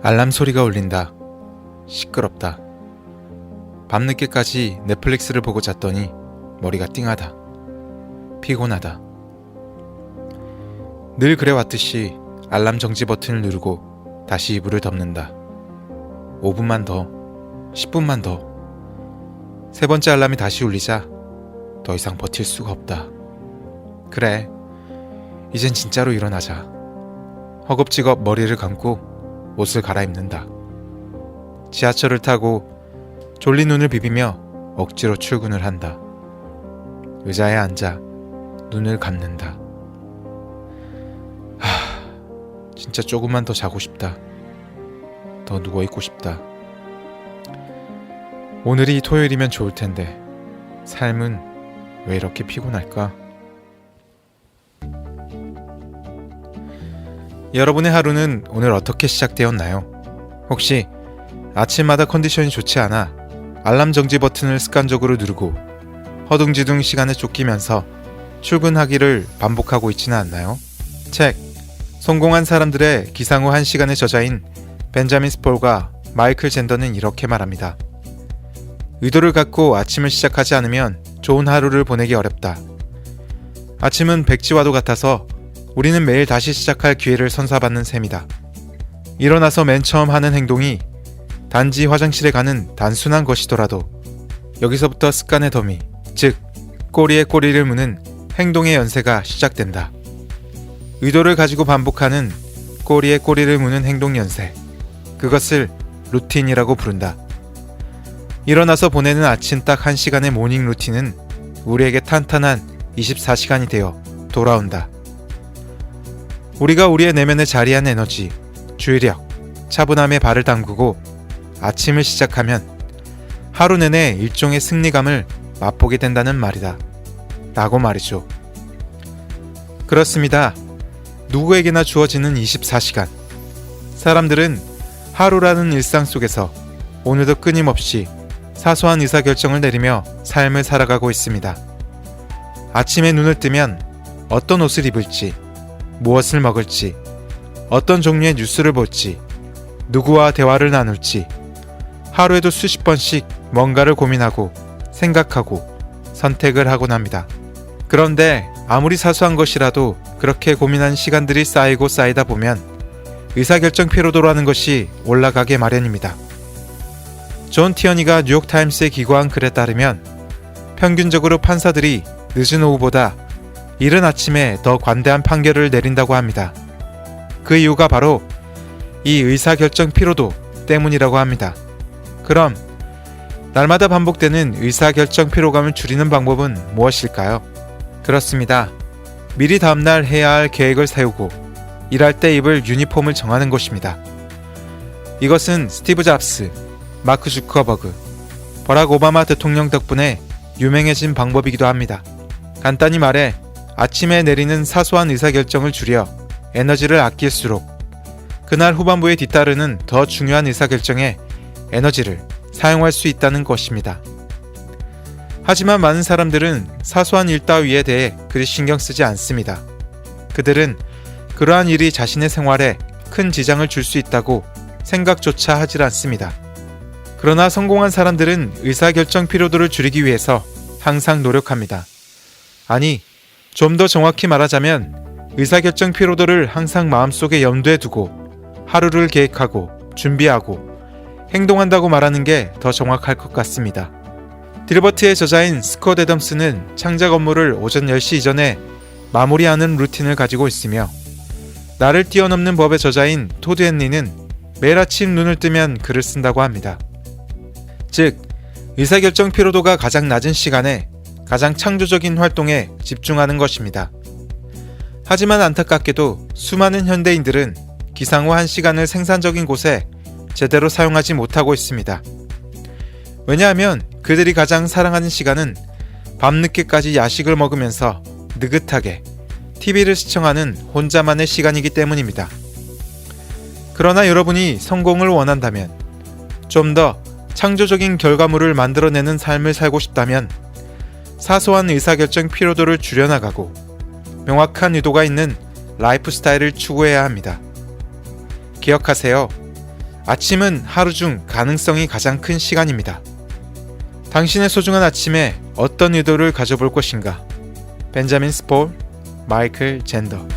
알람 소리가 울린다. 시끄럽다. 밤늦게까지 넷플릭스를 보고 잤더니 머리가 띵하다. 피곤하다. 늘 그래왔듯이 알람 정지 버튼을 누르고 다시 이불을 덮는다. 5분만 더, 10분만 더. 세 번째 알람이 다시 울리자 더 이상 버틸 수가 없다. 그래, 이젠 진짜로 일어나자. 허겁지겁 머리를 감고 옷을 갈아입는다. 지하철을 타고 졸린 눈을 비비며 억지로 출근을 한다. 의자에 앉아 눈을 감는다. 진짜 조금만 더 자고 싶다. 더 누워있고 싶다. 오늘이 토요일이면 좋을 텐데 삶은 왜 이렇게 피곤할까? 여러분의 하루는 오늘 어떻게 시작되었나요? 혹시 아침마다 컨디션이 좋지 않아 알람 정지 버튼을 습관적으로 누르고 허둥지둥 시간에 쫓기면서 출근하기를 반복하고 있지는 않나요? 책 성공한 사람들의 기상 후 1시간의 저자인 벤자민 스폴과 마이클 젠더는 이렇게 말합니다. 의도를 갖고 아침을 시작하지 않으면 좋은 하루를 보내기 어렵다. 아침은 백지와도 같아서 우리는 매일 다시 시작할 기회를 선사받는 셈이다. 일어나서 맨 처음 하는 행동이 단지 화장실에 가는 단순한 것이더라도 여기서부터 습관의 더미, 즉 꼬리에 꼬리를 무는 행동의 연쇄가 시작된다. 의도를 가지고 반복하는 꼬리에 꼬리를 무는 행동 연쇄, 그것을 루틴이라고 부른다. 일어나서 보내는 아침 딱 1시간의 모닝 루틴은 우리에게 탄탄한 24시간이 되어 돌아온다. 우리가 우리의 내면에 자리한 에너지, 주의력, 차분함에 발을 담그고 아침을 시작하면 하루 내내 일종의 승리감을 맛보게 된다는 말이다. 라고 말이죠. 그렇습니다. 누구에게나 주어지는 24시간. 사람들은 하루라는 일상 속에서 오늘도 끊임없이 사소한 의사결정을 내리며 삶을 살아가고 있습니다. 아침에 눈을 뜨면 어떤 옷을 입을지, 무엇을 먹을지, 어떤 종류의 뉴스를 볼지, 누구와 대화를 나눌지, 하루에도 수십 번씩 뭔가를 고민하고 생각하고 선택을 하곤 합니다. 그런데 아무리 사소한 것이라도 그렇게 고민한 시간들이 쌓이고 쌓이다 보면 의사결정 피로도라는 것이 올라가게 마련입니다. 존 티어니가 뉴욕타임스에 기고한 글에 따르면 평균적으로 판사들이 늦은 오후보다 이른 아침에 더 관대한 판결을 내린다고 합니다. 그 이유가 바로 이 의사결정 피로도 때문이라고 합니다. 그럼 날마다 반복되는 의사결정 피로감을 줄이는 방법은 무엇일까요? 그렇습니다. 미리 다음날 해야 할 계획을 세우고 일할 때 입을 유니폼을 정하는 것입니다. 이것은 스티브 잡스, 마크 주커버그, 버락 오바마 대통령 덕분에 유명해진 방법이기도 합니다. 간단히 말해 아침에 내리는 사소한 의사결정을 줄여 에너지를 아낄수록 그날 후반부에 뒤따르는 더 중요한 의사결정에 에너지를 사용할 수 있다는 것입니다. 하지만 많은 사람들은 사소한 일 따위에 대해 그리 신경 쓰지 않습니다. 그들은 그러한 일이 자신의 생활에 큰 지장을 줄 수 있다고 생각조차 하질 않습니다. 그러나 성공한 사람들은 의사결정 피로도를 줄이기 위해서 항상 노력합니다. 아니, 좀 더 정확히 말하자면 의사결정 피로도를 항상 마음속에 염두에 두고 하루를 계획하고 준비하고 행동한다고 말하는 게 더 정확할 것 같습니다. 딜버트의 저자인 스콧 애덤스는 창작 업무를 오전 10시 이전에 마무리하는 루틴을 가지고 있으며 나를 뛰어넘는 법의 저자인 토드 헨리는 매일 아침 눈을 뜨면 글을 쓴다고 합니다. 즉, 의사결정 피로도가 가장 낮은 시간에 가장 창조적인 활동에 집중하는 것입니다. 하지만 안타깝게도 수많은 현대인들은 기상 후 1시간을 생산적인 곳에 제대로 사용하지 못하고 있습니다. 왜냐하면 그들이 가장 사랑하는 시간은 밤늦게까지 야식을 먹으면서 느긋하게 TV를 시청하는 혼자만의 시간이기 때문입니다. 그러나 여러분이 성공을 원한다면, 좀 더 창조적인 결과물을 만들어내는 삶을 살고 싶다면 사소한 의사결정 피로도를 줄여나가고 명확한 의도가 있는 라이프 스타일을 추구해야 합니다. 기억하세요. 아침은 하루 중 가능성이 가장 큰 시간입니다. 당신의 소중한 아침에 어떤 의도를 가져볼 것인가? 벤자민 스폴, 마이클 젠더.